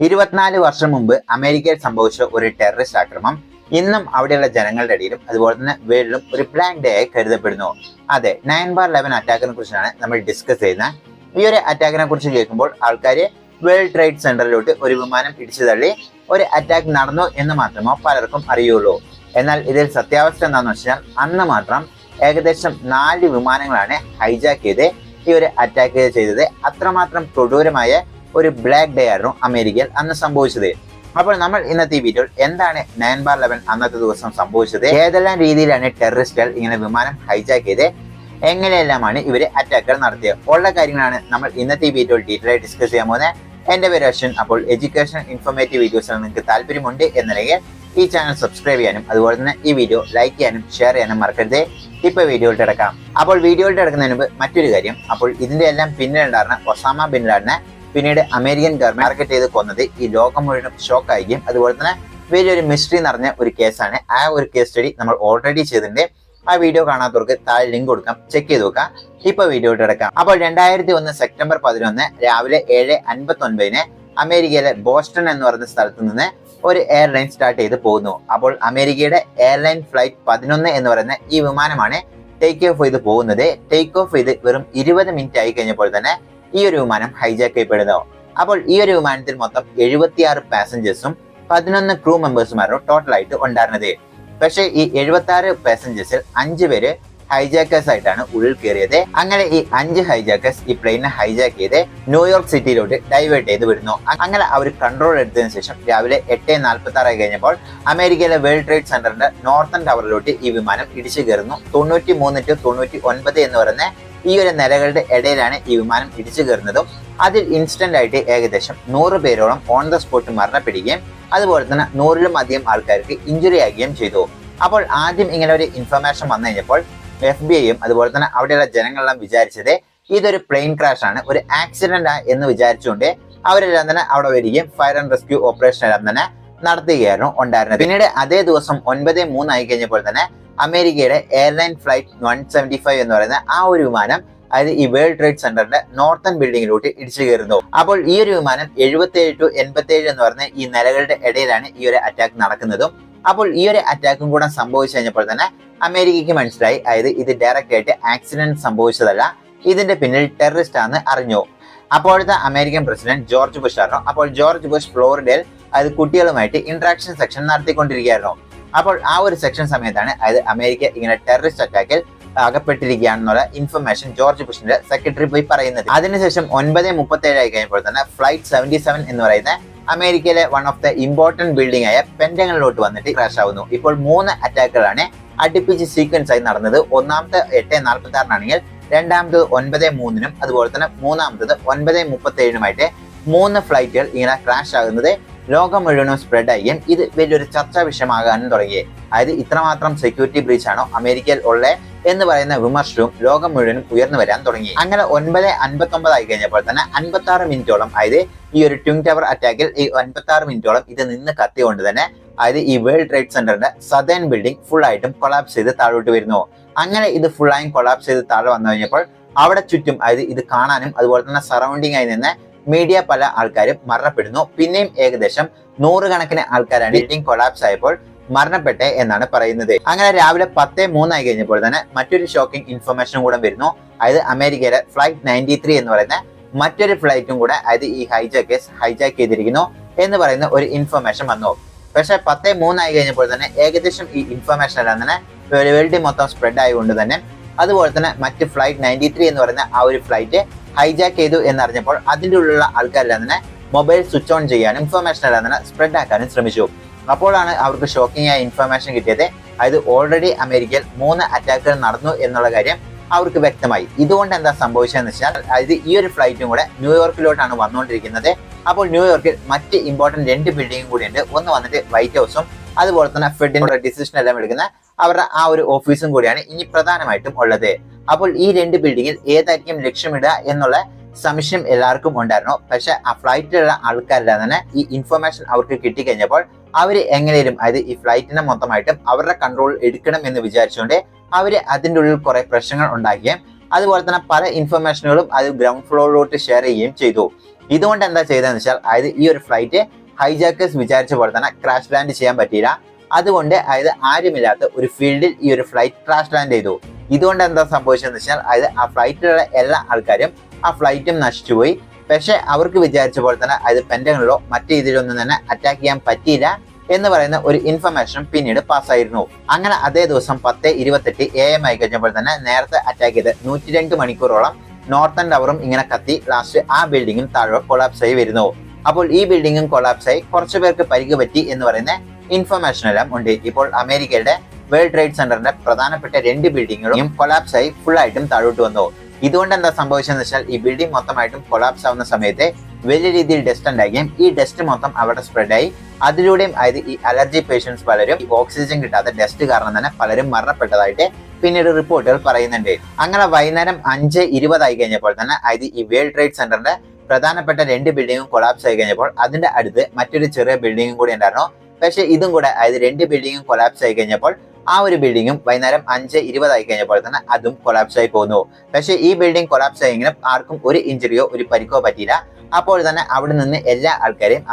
24 വർഷം മുമ്പ് അമേരിക്കയിൽ സംഭവിച്ച ഒരു ടെററിസ്റ്റ് ആക്രമണം ഇന്നും അവിടെയുള്ള ജനങ്ങളുടെ ഇടയിലും അതുപോലെ തന്നെ വേൾഡിലും ഒരു ബ്ലാക്ക് ഡേ ആയി കരുതപ്പെടുന്നു. അതെ, 9/11 അറ്റാക്കിനെ കുറിച്ചാണ് നമ്മൾ ഡിസ്കസ് ചെയ്യുന്നത്. ഈ ഒരു അറ്റാക്കിനെ കുറിച്ച് കേൾക്കുമ്പോൾ ആൾക്കാർ വേൾഡ് ട്രേഡ് സെന്ററിലോട്ട് ഒരു വിമാനം ഇടിച്ചു തള്ളി ഒരു അറ്റാക്ക് നടന്നു എന്ന് മാത്രമോ പലർക്കും അറിയുള്ളൂ. എന്നാൽ ഇതിൽ സത്യാവസ്ഥ എന്താണെന്ന് വെച്ചാൽ അന്ന് മാത്രം ഏകദേശം 4 വിമാനങ്ങളാണ് ഹൈജാക്ക് ചെയ്ത് ഈ ഒരു അറ്റാക്ക് ചെയ്തത്. അത്രമാത്രം കൊടൂരമായ ഒരു ബ്ലാക്ക് ഡേ ആയിരുന്നു അമേരിക്കയിൽ അന്ന് സംഭവിച്ചത്. അപ്പോൾ നമ്മൾ ഇന്നത്തെ ഈ വീഡിയോയിൽ എന്താണ് 9/11 അന്നത്തെ ദിവസം സംഭവിച്ചത്, ഏതെല്ലാം രീതിയിലാണ് ടെററിസ്റ്റുകൾ ഇങ്ങനെ വിമാനം ഹൈജാക്ക് ചെയ്ത്, എങ്ങനെയെല്ലാമാണ് ഇവര് അറ്റാക്കുകൾ നടത്തിയത് ഉള്ള കാര്യങ്ങളാണ് നമ്മൾ ഇന്നത്തെ ഈ വീഡിയോയിൽ ഡീറ്റെയിൽ ആയി ഡിസ്കസ് ചെയ്യാൻ പോകുന്നത്. എന്റെ പേര് അശ്വിൻ. അപ്പോൾ എഡ്യൂക്കേഷൻ ഇൻഫോർമേറ്റീവ് വീഡിയോസിൽ നിങ്ങൾക്ക് താല്പര്യമുണ്ട് എന്നുണ്ടെങ്കിൽ ഈ ചാനൽ സബ്സ്ക്രൈബ് ചെയ്യാനും അതുപോലെ തന്നെ ഈ വീഡിയോ ലൈക്ക് ചെയ്യാനും ഷെയർ ചെയ്യാനും മറക്കരുത്. ഇപ്പൊ വീഡിയോയിലോട്ട് കിടക്കാം. അപ്പോൾ വീഡിയോയിലോട്ട് കിടക്കുന്നതിന് മുമ്പ് മറ്റൊരു കാര്യം, അപ്പോൾ ഇതിന്റെ എല്ലാം പിന്നിലുണ്ടായിരുന്ന ഒസാമ ബിൻ ലാഡനെ പിന്നീട് അമേരിക്കൻ ഗവൺമെന്റ് ടാർഗറ്റ് ചെയ്ത് കൊന്നത് ഈ ലോകം മുഴുവൻ ഷോക്ക് ആയിരിക്കും. അതുപോലെ തന്നെ വലിയൊരു മിസ്റ്ററി നിറഞ്ഞ ഒരു കേസാണ്. ആ ഒരു കേസ് സ്റ്റഡി നമ്മൾ ഓൾറെഡി ചെയ്തിട്ടുണ്ട്. ആ വീഡിയോ കാണാത്തവർക്ക് താഴെ ലിങ്ക് കൊടുക്കാം, ചെക്ക് ചെയ്ത് നോക്കാം. ഇപ്പൊ വീഡിയോ എടുക്കാം. അപ്പോൾ 2001 സെപ്റ്റംബർ 11 രാവിലെ 7:59 അമേരിക്കയിലെ ബോസ്റ്റൺ എന്ന് പറയുന്ന സ്ഥലത്ത് നിന്ന് ഒരു എയർലൈൻ സ്റ്റാർട്ട് ചെയ്ത് പോകുന്നു. അപ്പോൾ അമേരിക്കയുടെ എയർലൈൻ ഫ്ലൈറ്റ് 11 എന്ന് പറയുന്ന ഈ വിമാനമാണ് ടേക്ക് ഓഫ് ചെയ്ത് പോകുന്നത്. ടേക്ക് ഓഫ് ചെയ്ത് വെറും 20 മിനിറ്റ് ആയി കഴിഞ്ഞപ്പോൾ തന്നെ ഈ ഒരു വിമാനം ഹൈജാക്ക് ചെയ്യപ്പെടുന്നു. അപ്പോൾ ഈ ഒരു വിമാനത്തിൽ മൊത്തം 76 പാസഞ്ചേഴ്സും 11 ക്രൂ മെമ്പേഴ്സുമാരും ടോട്ടൽ ആയിട്ട് ഉണ്ടായിരുന്നത്. പക്ഷേ ഈ 76 പാസഞ്ചേഴ്സിൽ 5 പേര് ഹൈജാക്കേഴ്സ് ആയിട്ടാണ് ഉള്ളിൽ കയറിയത്. അങ്ങനെ ഈ 5 ഹൈജാക്കേഴ്സ് ഈ പ്ലെയിനെ ഹൈജാക്ക് ചെയ്ത് ന്യൂയോർക്ക് സിറ്റിയിലോട്ട് ഡൈവേർട്ട് ചെയ്ത് വിടുന്നു. അങ്ങനെ അവർ കൺട്രോൾ എടുത്തതിനു ശേഷം രാവിലെ 8:46 ആയി കഴിഞ്ഞപ്പോൾ അമേരിക്കയിലെ വേൾഡ് ട്രേഡ് സെന്ററിന്റെ നോർത്തൺ ടവറിലോട്ട് ഈ വിമാനം ഇടിച്ചു കയറുന്നു. 93 to 99 എന്ന് പറയുന്ന ഈ ഒരു നിലകളുടെ ഇടയിലാണ് ഈ വിമാനം ഇടിച്ചു കയറുന്നതും. അതിൽ ഇൻസ്റ്റന്റ് ആയിട്ട് ഏകദേശം 100 പേരോളം ഓൺ ദ സ്പോട്ട് മരണപ്പെടുകയും അതുപോലെ തന്നെ 100ലും അധികം ആൾക്കാർക്ക് ഇഞ്ചുറി ആകുകയും ചെയ്തു. അപ്പോൾ ആദ്യം ഇങ്ങനെ ഒരു ഇൻഫർമേഷൻ വന്നു കഴിഞ്ഞപ്പോൾ FBI അതുപോലെ തന്നെ അവിടെയുള്ള ജനങ്ങളെല്ലാം വിചാരിച്ചത് ഇതൊരു പ്ലെയിൻ ക്രാഷ് ആണ്, ഒരു ആക്സിഡന്റ് എന്ന് വിചാരിച്ചുകൊണ്ട് അവരെല്ലാം തന്നെ അവിടെ വരികയും ഫയർ ആൻഡ് റെസ്ക്യൂ ഓപ്പറേഷൻ എല്ലാം തന്നെ നടത്തുകയായിരുന്നു ഉണ്ടായിരുന്നത്. പിന്നീട് അതേ ദിവസം 9:03 ആയി കഴിഞ്ഞപ്പോൾ തന്നെ അമേരിക്കയുടെ എയർലൈൻ ഫ്ലൈറ്റ് 175 എന്ന് പറയുന്ന ആ ഒരു വിമാനം, അതായത് ഈ വേൾഡ് ട്രേഡ് സെന്ററിന്റെ നോർത്തൺ ബിൽഡിംഗിലോട്ട് ഇടിച്ചു കയറുന്നു. അപ്പോൾ ഈ ഒരു വിമാനം 77 to 87 എന്ന് പറയുന്ന ഈ നിലകളുടെ ഇടയിലാണ് ഈ ഒരു അറ്റാക്ക് നടക്കുന്നതും. അപ്പോൾ ഈ ഒരു അറ്റാക്കും കൂടെ സംഭവിച്ചു കഴിഞ്ഞപ്പോൾ തന്നെ അമേരിക്കയ്ക്ക് മനസ്സിലായി, അതായത് ഇത് ഡയറക്റ്റ് ആയിട്ട് ആക്സിഡന്റ് സംഭവിച്ചതല്ല, ഇതിന്റെ പിന്നിൽ ടെററിസ്റ്റ് ആണെന്ന് അറിഞ്ഞു. അപ്പോഴത്തെ അമേരിക്കൻ പ്രസിഡന്റ് ജോർജ് ബുഷ് ആയിരുന്നു. അപ്പോൾ ജോർജ് ബുഷ് ഫ്ലോറിഡയിൽ അതായത് കുട്ടികളുമായിട്ട് ഇന്ററാക്ഷൻ സെക്ഷൻ നടത്തിക്കൊണ്ടിരിക്കുകയായിരുന്നു. അപ്പോൾ ആ ഒരു സെക്ഷൻ സമയത്താണ് അതായത് അമേരിക്ക ഇങ്ങനെ ടെററിസ്റ്റ് അറ്റാക്കിൽ അകപ്പെട്ടിരിക്കുകയാണെന്നുള്ള ഇൻഫർമേഷൻ ജോർജ് ബുഷിന്റെ സെക്രട്ടറി പോയി പറയുന്നത്. അതിനുശേഷം 9:37 ആയി കഴിഞ്ഞപ്പോൾ തന്നെ ഫ്ലൈറ്റ് 77 എന്ന് പറയുന്ന അമേരിക്കയിലെ one of the important building ആയ പെന്റഗണിലോട്ട് വന്നിട്ട് ക്രാഷ് ആവുന്നു. ഇപ്പോൾ 3 അറ്റാക്കുകളാണ് അടുപ്പിച്ച് സീക്വൻസ് ആയി നടന്നത്. ഒന്നാമത്തെ 8:46 രണ്ടാമത്തത് 9:03 അതുപോലെ തന്നെ മൂന്നാമത്തത് 9:37 3 ഫ്ലൈറ്റുകൾ ഇങ്ങനെ ക്രാഷ് ആകുന്നത് ലോകം മുഴുവനും സ്പ്രെഡ് ആവുകയും ഇത് വലിയൊരു ചർച്ചാ വിഷയമാകാനും തുടങ്ങി. അതായത് ഇത്രമാത്രം സെക്യൂരിറ്റി ബ്രീച്ച് ആണോ അമേരിക്കയിൽ ഉള്ളത് എന്ന് പറയുന്ന വിമർശനവും ലോകം മുഴുവനും ഉയർന്നു വരാൻ തുടങ്ങി. അങ്ങനെ 9:59 ആയി കഴിഞ്ഞപ്പോൾ തന്നെ 56 മിനിറ്റോളം, അതായത് ഈ ഒരു ട്വിൻ ടവർ അറ്റാക്കിൽ ഈ 56 മിനിറ്റോളം ഇത് നിന്ന് കത്തിക്കൊണ്ട് തന്നെ അതായത് ഈ വേൾഡ് ട്രേഡ് സെന്ററിന്റെ സദേൺ ബിൽഡിംഗ് ഫുൾ ആയിട്ടും കൊളാപ്സ് ചെയ്ത് താഴോട്ട് വരുന്നു. അങ്ങനെ ഇത് ഫുൾ ആയും കൊളാപ്സ് ചെയ്ത് താഴെ വന്നു കഴിഞ്ഞപ്പോൾ അവിടെ ചുറ്റും അതായത് ഇത് കാണാനും അതുപോലെ തന്നെ സറൗണ്ടിങ് ആയി നിന്ന് മീഡിയ പല ആൾക്കാരും മരണപ്പെടുന്നു. പിന്നെയും ഏകദേശം 100 കണക്കിന് ആൾക്കാരാണ് ബിൽഡിംഗ് കൊളാപ്സ് ആയപ്പോൾ മരണപ്പെട്ടെ എന്നാണ് പറയുന്നത്. അങ്ങനെ രാവിലെ 10:03 ആയി കഴിഞ്ഞപ്പോൾ തന്നെ മറ്റൊരു ഷോക്കിംഗ് ഇൻഫർമേഷനും കൂടെ വരുന്നു. അതായത് അമേരിക്കയിലെ ഫ്ലൈറ്റ് 93 എന്ന് പറയുന്ന മറ്റൊരു ഫ്ലൈറ്റും കൂടെ അതായത് ഈ ഹൈജാക്ക് ചെയ്തിരിക്കുന്നു എന്ന് പറയുന്ന ഒരു ഇൻഫർമേഷൻ വന്നു. പക്ഷെ 10:03 ആയി കഴിഞ്ഞപ്പോൾ തന്നെ ഏകദേശം ഈ ഇൻഫർമേഷൻ എല്ലാം തന്നെ വേൾഡ് മൊത്തം സ്പ്രെഡ് ആയതുകൊണ്ട് തന്നെ അതുപോലെ തന്നെ മറ്റ് ഫ്ലൈറ്റ് 93 എന്ന് പറയുന്ന ആ ഒരു ഫ്ലൈറ്റ് ഹൈജാക്ക് ചെയ്തു എന്നറിഞ്ഞപ്പോൾ അതിൻ്റെ ഉള്ളിലുള്ള ആൾക്കാരെല്ലാം തന്നെ മൊബൈൽ സ്വിച്ച് ഓൺ ചെയ്യാനും ഇൻഫർമേഷൻ എല്ലാം തന്നെ സ്പ്രെഡ് ആക്കാനും ശ്രമിച്ചു. അപ്പോഴാണ് അവർക്ക് ഷോക്കിംഗ് ആയ ഇൻഫർമേഷൻ കിട്ടിയത്. അതായത് ഓൾറെഡി അമേരിക്കയിൽ 3 അറ്റാക്കുകൾ നടന്നു എന്നുള്ള കാര്യം അവർക്ക് വ്യക്തമായി. ഇതുകൊണ്ട് എന്താ സംഭവിച്ചതെന്ന് വെച്ചാൽ അതായത് ഈ ഒരു ഫ്ലൈറ്റും കൂടെ ന്യൂയോർക്കിലോട്ടാണ് വന്നുകൊണ്ടിരിക്കുന്നത്. അപ്പോൾ ന്യൂയോർക്കിൽ മറ്റ് ഇമ്പോർട്ടന്റ് 2 ബിൽഡിംഗും കൂടിയുണ്ട്. ഒന്ന് വന്നിട്ട് വൈറ്റ് ഹൗസും അതുപോലെ തന്നെ ഫെഡിന്റെ ഡിസിഷൻ എല്ലാം എടുക്കുന്ന അവരുടെ ആ ഒരു ഓഫീസും കൂടിയാണ് ഇനി പ്രധാനമായിട്ടും ഉള്ളത്. അപ്പോൾ ഈ 2 ബിൽഡിങ്ങിൽ ഏതായിരിക്കും ലക്ഷ്യമിടുക എന്നുള്ള സംശയം എല്ലാവർക്കും ഉണ്ടായിരുന്നു. പക്ഷെ ആ ഫ്ലൈറ്റിലുള്ള ആൾക്കാരെല്ലാം തന്നെ ഈ ഇൻഫർമേഷൻ അവർക്ക് കിട്ടിക്കഴിഞ്ഞപ്പോൾ അവര് എങ്ങനെയും അതായത് ഈ ഫ്ലൈറ്റിനെ മൊത്തമായിട്ടും അവരുടെ കൺട്രോൾ എടുക്കണം എന്ന് വിചാരിച്ചുകൊണ്ട് അവര് അതിൻ്റെ ഉള്ളിൽ കുറെ പ്രശ്നങ്ങൾ ഉണ്ടാക്കുകയും അതുപോലെ തന്നെ പല ഇൻഫർമേഷനുകളും അത് ഗ്രൗണ്ട് ഫ്ലോറിലോട്ട് ഷെയർ ചെയ്യുകയും ചെയ്തു. ഇതുകൊണ്ട് എന്താ ചെയ്തതെന്ന് വെച്ചാൽ അതായത് ഈ ഒരു ഫ്ലൈറ്റ് ഹൈജാക്കേഴ്സ് വിചാരിച്ച പോലെ തന്നെ ക്രാഷ് ലാൻഡ് ചെയ്യാൻ പറ്റിയില്ല. അതുകൊണ്ട് അതായത് ആരുമില്ലാത്ത ഒരു ഫീൽഡിൽ ഈ ഒരു ഫ്ലൈറ്റ് ക്രാഷ് ലാൻഡ് ചെയ്തു. ഇതുകൊണ്ട് എന്താ സംഭവിച്ചതെന്ന് വെച്ചാൽ അതായത് ആ ഫ്ലൈറ്റിലുള്ള എല്ലാ ആൾക്കാരും ആ ഫ്ലൈറ്റും നശിച്ചുപോയി. പക്ഷെ അവർക്ക് വിചാരിച്ച പോലെ തന്നെ അതായത് പെന്റഗണിലോ മറ്റു രീതിയിലൊന്നും തന്നെ അറ്റാക്ക് ചെയ്യാൻ പറ്റിയില്ല എന്ന് പറയുന്ന ഒരു ഇൻഫർമേഷൻ പിന്നീട് പാസ്സായിരുന്നു. അങ്ങനെ അതേ ദിവസം 10:28 AM ആയി കഴിഞ്ഞപ്പോൾ തന്നെ നേരത്തെ അറ്റാക്ക് ചെയ്ത് 102 മണിക്കൂറോളം നോർത്തേൺ ടവറും ഇങ്ങനെ കത്തി ലാസ്റ്റ് ആ ബിൽഡിംഗും താഴെ കൊളാപ്സ് ആയി വരുന്നു. അപ്പോൾ ഈ ബിൽഡിംഗും കൊളാപ്സ് ആയി കുറച്ചു പേർക്ക് പരിക്ക് പറ്റി എന്ന് പറയുന്ന ഇൻഫർമേഷൻ എല്ലാം ഉണ്ട്. ഇപ്പോൾ അമേരിക്കയുടെ വേൾഡ് ട്രേഡ് സെന്ററിന്റെ പ്രധാനപ്പെട്ട 2 ബിൽഡിങ്ങുകളും കൊളാപ്സ് ആയി ഫുൾ ആയിട്ടും താഴോട്ട് വന്നു. ഇതുകൊണ്ട് എന്താ സംഭവിച്ചതെന്ന് വെച്ചാൽ ഈ ബിൽഡിംഗ് മൊത്തമായിട്ടും കൊളാപ്സ് ആവുന്ന സമയത്ത് വലിയ രീതിയിൽ ഡസ്റ്റ് ഉണ്ടാകുകയും ഈ ഡസ്റ്റ് മൊത്തം അവിടെ സ്പ്രെഡ് ആയി അതിലൂടെയും അതായത് ഈ അലർജി പേഷ്യൻസ് പലരും ഓക്സിജൻ കിട്ടാത്ത ഡസ്റ്റ് കാരണം തന്നെ പലരും മരണപ്പെട്ടതായിട്ട് പിന്നീട് റിപ്പോർട്ടുകൾ പറയുന്നുണ്ട്. അങ്ങനെ വൈകുന്നേരം 5:20 ആയി കഴിഞ്ഞപ്പോൾ തന്നെ അതായത് ഈ വേൾഡ് ട്രേഡ് സെന്ററിന്റെ പ്രധാനപ്പെട്ട 2 ബിൽഡിങ്ങും കൊളാപ്സ് ആയി കഴിഞ്ഞപ്പോൾ അതിന്റെ അടുത്ത് മറ്റൊരു ചെറിയ ബിൽഡിങ്ങും കൂടി ഉണ്ടായിരുന്നു. പക്ഷെ ഇതും കൂടെ അതായത് 2 ബിൽഡിങ്ങും കൊളാപ്സ് ആയി കഴിഞ്ഞപ്പോൾ ആ ഒരു ബിൽഡിങ്ങും വൈകുന്നേരം 5:20 ആയി കഴിഞ്ഞപ്പോൾ തന്നെ അതും കൊളാപ്സ് ആയി പോകുന്നു. പക്ഷെ ഈ ബിൽഡിംഗ് കൊളാപ്സ് ആയെങ്കിലും ആർക്കും ഒരു ഇഞ്ചുറിയോ ഒരു പരിക്കോ പറ്റിയില്ല. അപ്പോൾ തന്നെ അവിടെ നിന്ന് എല്ലാ ആൾക്കാരെയും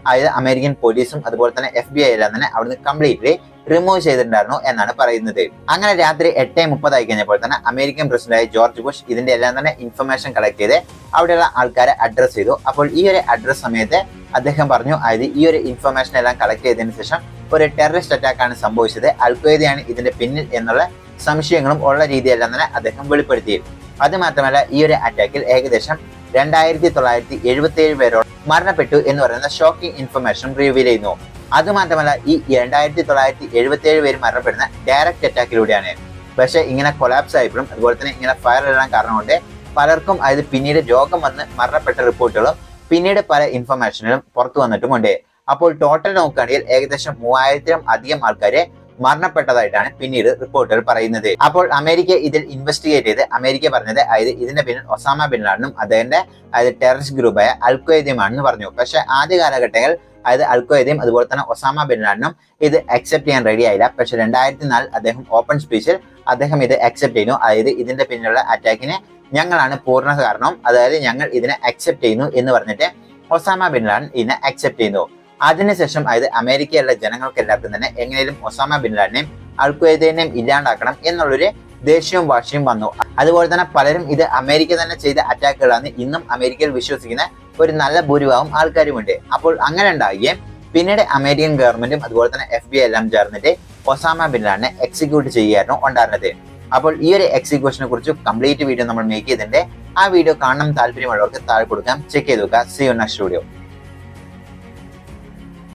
അതായത് അമേരിക്കൻ പോലീസും അതുപോലെ തന്നെ FBI എല്ലാം തന്നെ അവിടുന്ന് കംപ്ലീറ്റ്ലി റിമൂവ് ചെയ്തിട്ടുണ്ടായിരുന്നു എന്നാണ് പറയുന്നത്. അങ്ങനെ രാത്രി 8:30 ആയി കഴിഞ്ഞപ്പോൾ തന്നെ അമേരിക്കൻ പ്രസിഡന്റായ ജോർജ് ബുഷ് ഇതിന്റെ എല്ലാം തന്നെ ഇൻഫർമേഷൻ കളക്ട് ചെയ്ത് അവിടെയുള്ള ആൾക്കാരെ അഡ്രസ് ചെയ്തു. അപ്പോൾ ഈ ഒരു അഡ്രസ് സമയത്ത് അദ്ദേഹം പറഞ്ഞു അതായത് ഈ ഒരു ഇൻഫർമേഷൻ എല്ലാം കളക്ട് ചെയ്തതിനു ശേഷം ഒരു ടെററിസ്റ്റ് അറ്റാക്ക് ആണ് സംഭവിച്ചത്, അൽഖ്വയ്ദയാണ് ഇതിന്റെ പിന്നിൽ എന്നുള്ള സംശയങ്ങളും ഉള്ള രീതിയെല്ലാം തന്നെ അദ്ദേഹം വെളിപ്പെടുത്തി. അത് മാത്രമല്ല ഈ ഒരു അറ്റാക്കിൽ ഏകദേശം 2977 പേരോട് മരണപ്പെട്ടു എന്ന് പറയുന്ന ഷോക്കിംഗ് ഇൻഫർമേഷൻ റിവീൽ ചെയ്യുന്നു. അത് മാത്രമല്ല ഈ 2977 പേര് മരണപ്പെടുന്ന ഡയറക്റ്റ് അറ്റാക്കിലൂടെയാണ്. പക്ഷെ ഇങ്ങനെ കൊളാപ്സ് ആയപ്പോഴും അതുപോലെ തന്നെ ഇങ്ങനെ ഫയർ ഇടാൻ കാരണം കൊണ്ട് പലർക്കും അതായത് പിന്നീട് രോഗം വന്ന് മരണപ്പെട്ട റിപ്പോർട്ടുകളും പിന്നീട് പല ഇൻഫർമേഷനുകളും പുറത്തു വന്നിട്ടുമുണ്ട്. അപ്പോൾ ടോട്ടൽ നോക്കുകയാണെങ്കിൽ ഏകദേശം 3000 അധികം ആൾക്കാരെ മരണപ്പെട്ടതായിട്ടാണ് പിന്നീട് റിപ്പോർട്ടുകൾ പറയുന്നത്. അപ്പോൾ അമേരിക്ക ഇതിൽ ഇൻവെസ്റ്റിഗേറ്റ് ചെയ്ത് അമേരിക്ക പറഞ്ഞത് അതായത് ഇതിന്റെ പിന്നിൽ ഒസാമ ബിൻ ലാഡനും അദ്ദേഹത്തിന്റെ അതായത് ടെററിസ്റ്റ് ഗ്രൂപ്പായ അൽഖ്വയ്ദയുമാണെന്ന് പറഞ്ഞു. പക്ഷെ ആദ്യ കാലഘട്ടങ്ങൾ അതായത് അൽഖ്വയ്ദയും അതുപോലെ തന്നെ ഒസാമ ബിൻ ലാഡനും ഇത് അക്സെപ്റ്റ് ചെയ്യാൻ റെഡി ആയില്ല. പക്ഷെ 2004 അദ്ദേഹം ഓപ്പൺ സ്പീച്ചിൽ അദ്ദേഹം ഇത് അക്സെപ്റ്റ് ചെയ്യുന്നു. അതായത് ഇതിന്റെ പിന്നിലുള്ള അറ്റാക്കിന് ഞങ്ങളാണ് പൂർണ്ണ കാരണം, അതായത് ഞങ്ങൾ ഇതിനെ അക്സെപ്റ്റ് ചെയ്യുന്നു എന്ന് പറഞ്ഞിട്ട് ഒസാമ ബിൻ ലാഡൻ ഇതിനെ അക്സെപ്റ്റ് ചെയ്യുന്നു. അതിനുശേഷം അതായത് അമേരിക്കയിലുള്ള ജനങ്ങൾക്ക് എല്ലാവർക്കും തന്നെ എങ്ങനെയും ഒസാമ ബിൻ ലാഡനെയും അൽഖ്വയ്ദയെയും ഇല്ലാണ്ടാക്കണം എന്നുള്ളൊരു ദേഷ്യവും വാശിയും വന്നു. അതുപോലെ തന്നെ പലരും ഇത് അമേരിക്ക തന്നെ ചെയ്ത അറ്റാക്കുകളാണ് ഇന്നും അമേരിക്കയിൽ വിശ്വസിക്കുന്ന ഒരു നല്ല ഭൂരിഭാഗം ആൾക്കാരുമുണ്ട്. അപ്പോൾ അങ്ങനെ ഉണ്ടാവുകയും പിന്നീട് അമേരിക്കൻ ഗവൺമെന്റും അതുപോലെ തന്നെ FBI എല്ലാം ചേർന്നിട്ട് ഒസാമ ബിൻ ലാഡനെ എക്സിക്യൂട്ട് ചെയ്യുകയായിരുന്നു ഉണ്ടായിരുന്നത്. അപ്പോൾ ഈ ഒരു എക്സിക്യൂഷനെ കുറിച്ച് കംപ്ലീറ്റ് വീഡിയോ നമ്മൾ മേക്ക് ചെയ്തിട്ടുണ്ട്. ആ വീഡിയോ കാണണം താല്പര്യമുള്ളവർക്ക് താഴെ കൊടുക്കാം, ചെക്ക് ചെയ്ത് നോക്കുക. See you next video.